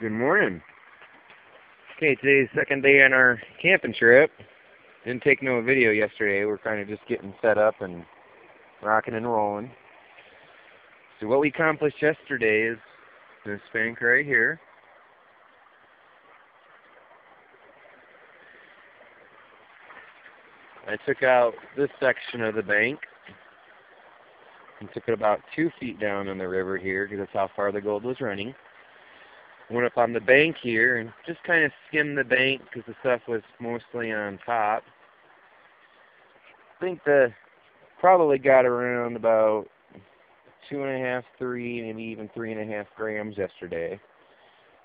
Good morning. Okay, today's second day on our camping trip. Didn't take no video yesterday. We're kind of just getting set up and rocking and rolling. So what we accomplished yesterday is this bank right here. I took out this section of the bank and took it about 2 feet down in the river here because that's how far the gold was running. Went up on the bank here and just kind of skimmed the bank because the stuff was mostly on top. I think probably got around about 2.5, 3, maybe even 3.5 grams yesterday.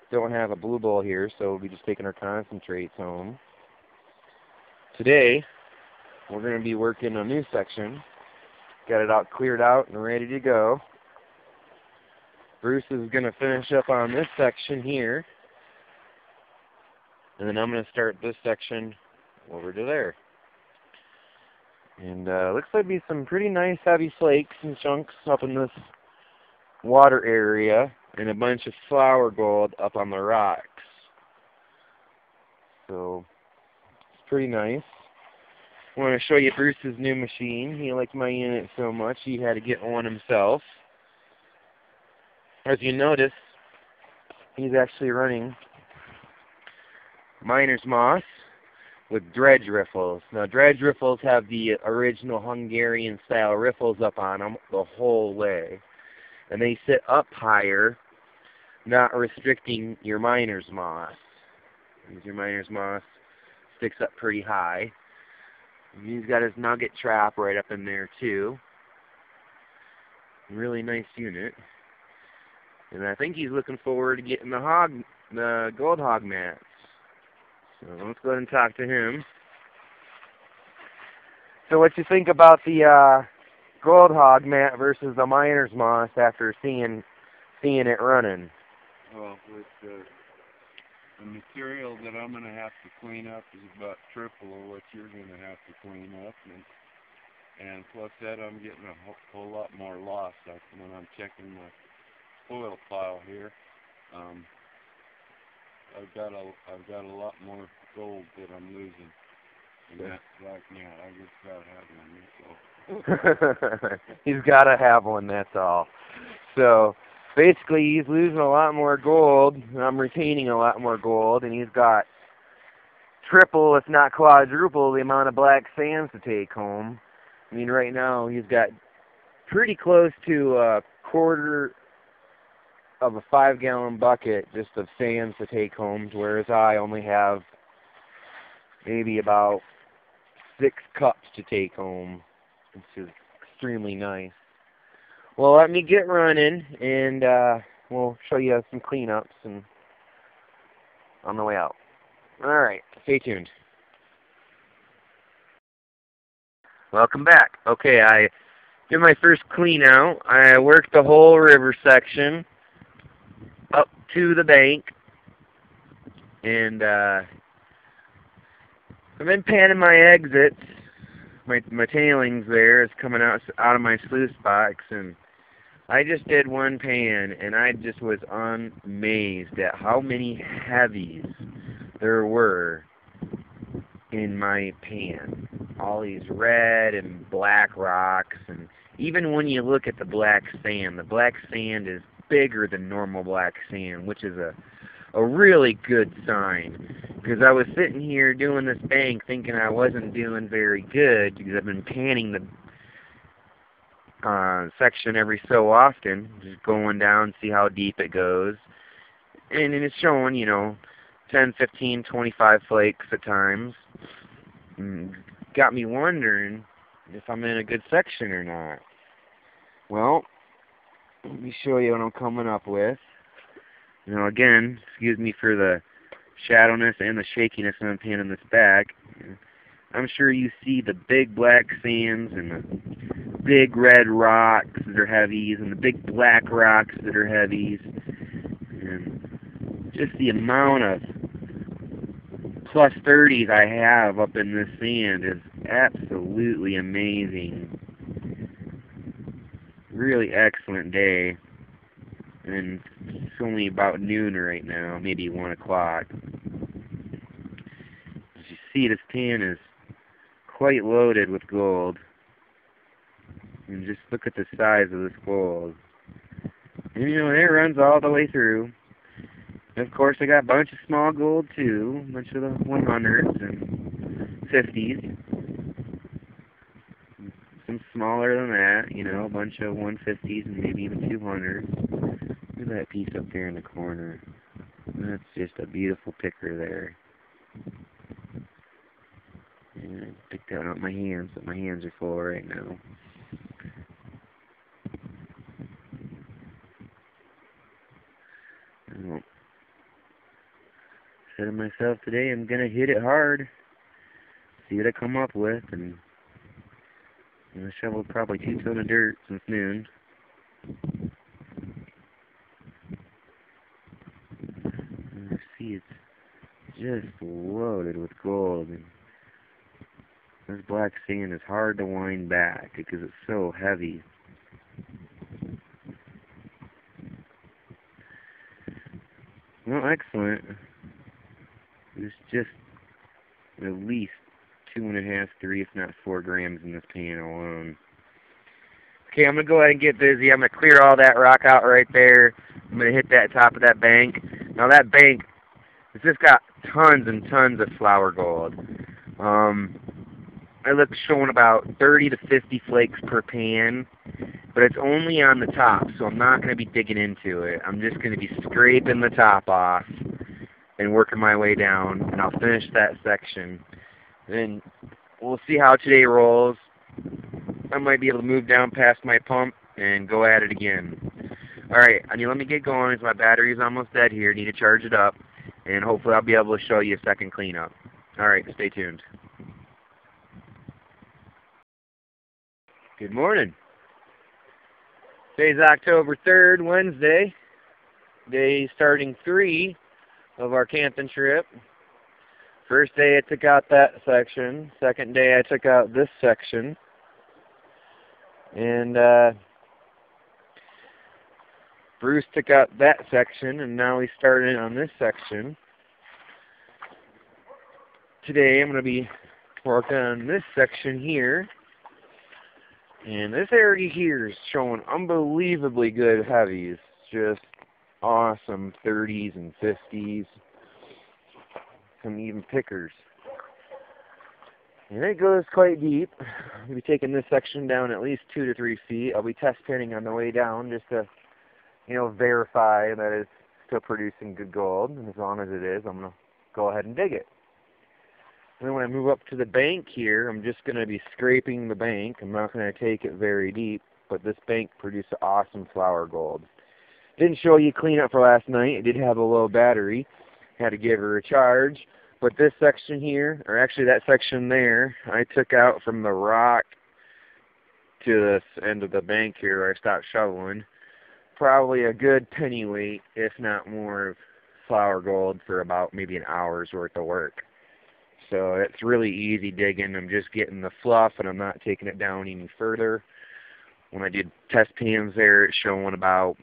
Don't have a blue bowl here, so we'll be just taking our concentrates home. Today, we're going to be working a new section. Got it out, cleared out, and ready to go. Bruce is going to finish up on this section here. And then I'm going to start this section over to there. And looks like be some pretty nice heavy flakes and chunks up in this water area. And a bunch of flour gold up on the rocks. So, it's pretty nice. I want to show you Bruce's new machine. He liked my unit so much he had to get one himself. As you notice, he's actually running miner's moss with dredge riffles. Now, dredge riffles have the original Hungarian style riffles up on them the whole way. And they sit up higher, not restricting your miner's moss. Because your miner's moss sticks up pretty high. He's got his nugget trap right up in there too. Really nice unit. And I think he's looking forward to getting the gold hog mats. So let's go ahead and talk to him. So what you think about the gold hog mat versus the miner's moss after seeing it running? Well, with the material that I'm going to have to clean up is about triple of what you're going to have to clean up, and plus that I'm getting a whole lot more loss when I'm checking my oil pile here. I've got a lot more gold that I'm losing, and that's like, yeah, I just gotta have one. So He's got to have one. That's all. So basically, he's losing a lot more gold, and I'm retaining a lot more gold, and he's got triple, if not quadruple, the amount of black sands to take home. I mean, right now he's got pretty close to a quarter of a 5-gallon bucket just of sands to take home, whereas I only have maybe about 6 cups to take home, which is extremely nice. Well, let me get running, and we'll show you some cleanups and on the way out. All right, stay tuned. Welcome back. Okay, I did my first clean out. I worked the whole river section up to the bank, and I've been panning my exits. My tailings there is coming out of my sluice box, and I just did one pan, and I just was amazed at how many heavies there were in my pan. All these red and black rocks, and even when you look at the black sand is bigger than normal black sand, which is a really good sign. Because I was sitting here doing this bank thinking I wasn't doing very good because I've been panning the section every so often, just going down, see how deep it goes. And it's showing, 10, 15, 25 flakes at times. And got me wondering if I'm in a good section or not. Well, let me show you what I'm coming up with. Again, excuse me for the shadowness and the shakiness when I'm panning this back. I'm sure you see the big black sands and the big red rocks that are heavies and the big black rocks that are heavies. And just the amount of plus 30s I have up in this sand is absolutely amazing. Really excellent day. and it's only about noon right now, maybe 1 o'clock. As you see, this pan is quite loaded with gold. And just look at the size of this gold. And you know, it runs all the way through. And of course, I got a bunch of small gold too, a bunch of the 100s and 50s. Some smaller than that, you know, a bunch of 150s and maybe even 200s. Look at that piece up there in the corner. That's just a beautiful picker there. And I picked that out with my hands, but my hands are full right now. Well, I said to myself today, I'm going to hit it hard, see what I come up with, and I shoveled probably 2 tons of dirt since noon. And you see, it's just loaded with gold. And this black sand is hard to wind back because it's so heavy. Well, excellent. There's just at least 2.5, 3, if not 4 grams in this pan alone. Okay, I'm going to go ahead and get busy. I'm going to clear all that rock out right there. I'm going to hit that top of that bank. Now that bank, it's just got tons and tons of flour gold. I look showing about 30 to 50 flakes per pan, but it's only on the top, so I'm not going to be digging into it. I'm just going to be scraping the top off and working my way down, and I'll finish that section. Then we'll see how today rolls. I might be able to move down past my pump and go at it again. Alright, let me get going because my battery is almost dead here. I need to charge it up, and hopefully I'll be able to show you a second cleanup. Alright, stay tuned. Good morning. Today's October 3rd, Wednesday. Day starting 3 of our camping trip. First day I took out that section. Second day I took out this section. And Bruce took out that section, and now we started on this section. Today I'm going to be working on this section here. And this area here is showing unbelievably good heavies. Just awesome 30s and 50s. Some even pickers. And it goes quite deep. I'll be taking this section down at least 2 to 3 feet. I'll be test pinning on the way down just to, verify that it's still producing good gold. And as long as it is, I'm going to go ahead and dig it. And then when I move up to the bank here, I'm just going to be scraping the bank. I'm not going to take it very deep, but this bank produced awesome flour gold. Didn't show you cleanup for last night. It did have a low battery. Had to give her a charge. But this section here, or actually that section there, I took out from the rock to this end of the bank here where I stopped shoveling. Probably a good pennyweight, if not more, of flour gold for about maybe an hour's worth of work. So it's really easy digging. I'm just getting the fluff and I'm not taking it down any further. When I did test pans there, it's showing about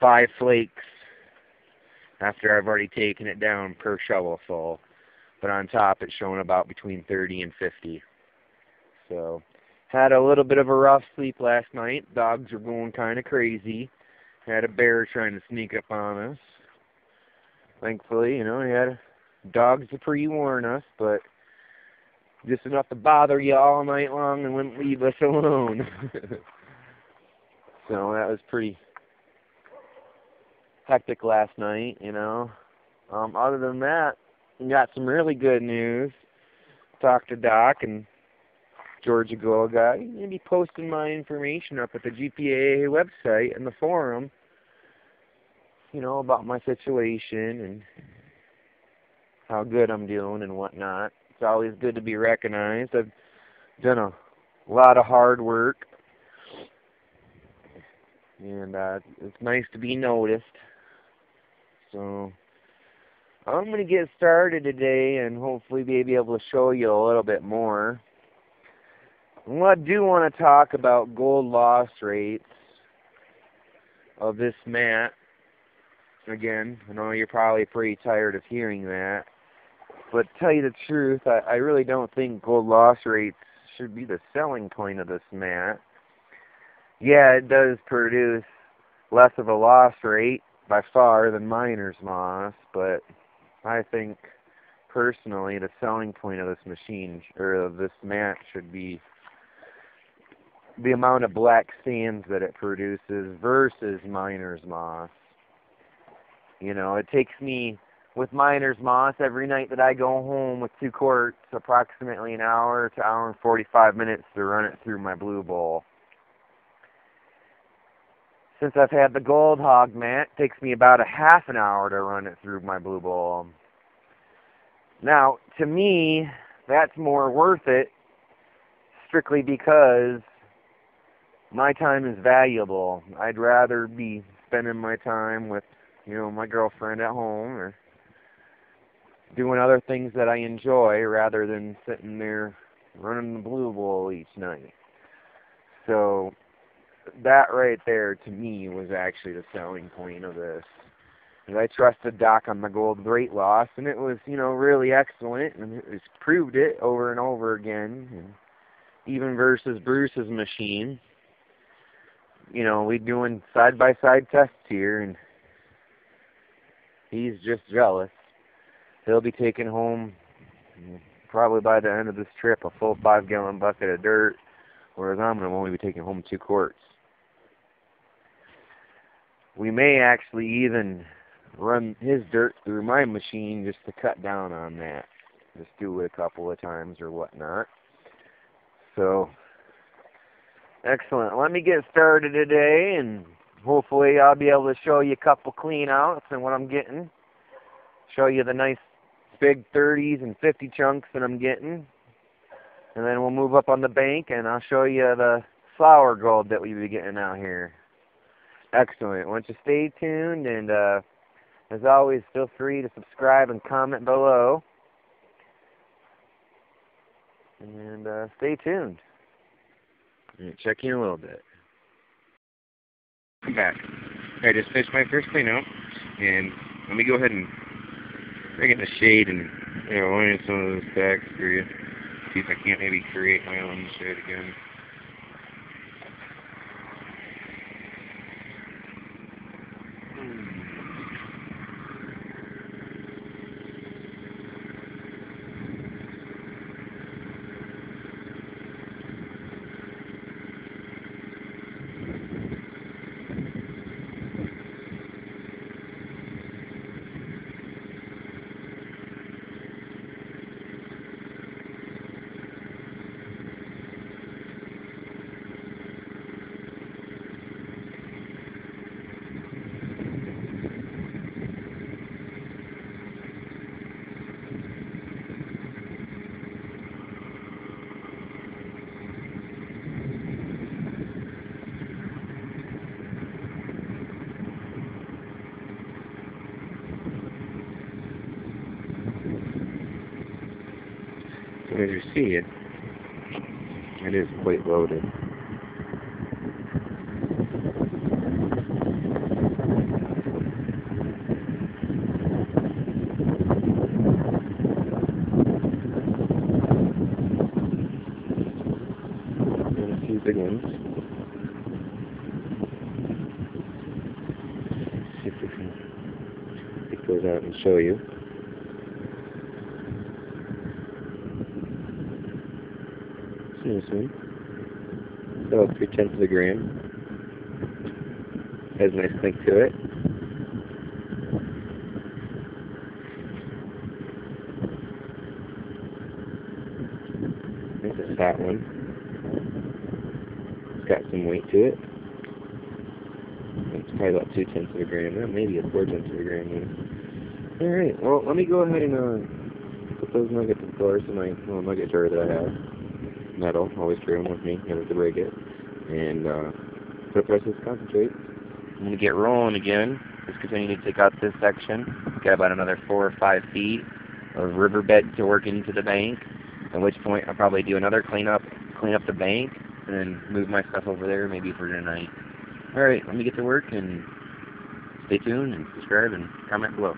5 flakes after I've already taken it down per shovel full. But on top it's showing about between 30 and 50. So had a little bit of a rough sleep last night. Dogs were going kind of crazy. Had a bear trying to sneak up on us. Thankfully, he had dogs to pre-warn us, but just enough to bother you all night long and wouldn't leave us alone. So that was pretty hectic last night, Other than that, we got some really good news. Talked to Doc and Georgia Gold Guy. I'm going to be posting my information up at the GPAA website and the forum, about my situation and how good I'm doing and whatnot. It's always good to be recognized. I've done a lot of hard work, and it's nice to be noticed. So I'm going to get started today and hopefully be able to show you a little bit more. And I do want to talk about gold loss rates. of this mat. Again, I know you're probably pretty tired of hearing that, but to tell you the truth, I really don't think gold loss rates should be the selling point of this mat. Yeah, it does produce less of a loss rate by far than miner's moss, but I think personally the selling point of this machine, or of this mat, should be the amount of black sands that it produces versus miner's moss. You know, it takes me, with miner's moss, every night that I go home with 2 quarts, approximately an hour to hour and 45 minutes to run it through my blue bowl. Since I've had the Gold Hog mat, it takes me about a half an hour to run it through my blue bowl. Now, to me, that's more worth it, strictly because my time is valuable. I'd rather be spending my time with, you know, my girlfriend at home, or doing other things that I enjoy, rather than sitting there running the blue bowl each night. So that right there, to me, was actually the selling point of this. And I trusted Doc on my gold weight loss, and it was, you know, really excellent, and it was proved it over and over again. And even versus Bruce's machine, you know, we're doing side-by-side tests here, and he's just jealous. He'll be taking home, probably by the end of this trip, a full 5-gallon bucket of dirt, whereas I'm going to only be taking home 2 quarts. We may actually even run his dirt through my machine just to cut down on that. Just do it a couple of times or whatnot. So, excellent. Let me get started today, and hopefully I'll be able to show you a couple clean outs and what I'm getting. Show you the nice big 30s and 50 chunks that I'm getting. And then we'll move up on the bank, and I'll show you the flour gold that we'll be getting out here. Excellent. Why don't you stay tuned, and as always, feel free to subscribe and comment below. And stay tuned. Check in a little bit. I'm back. I just finished my first clean out, and let me go ahead and bring it in the shade and, you know, line some of those stacks for you. See if I can't maybe create my own shade again. So as you see, it is quite loaded. And a few big ones. See if we can take those out and show you. This one, about 3/10 of a gram. Has a nice clink to it. It's a fat one. It's got some weight to it. It's probably about 2/10 of a gram, maybe a 4/10 of a gram. Alright, well, let me go ahead and put those nuggets, of course, in my little nugget jar that I have. Metal, always carry them with me, never to break it. And put up the rest of this concentrate. I'm going to get rolling again. Just continue to take out this section. Got about another 4 or 5 feet of riverbed to work into the bank. At which point I'll probably do another clean up the bank, and then move my stuff over there maybe for tonight. Alright, let me get to work, and stay tuned and subscribe and comment below.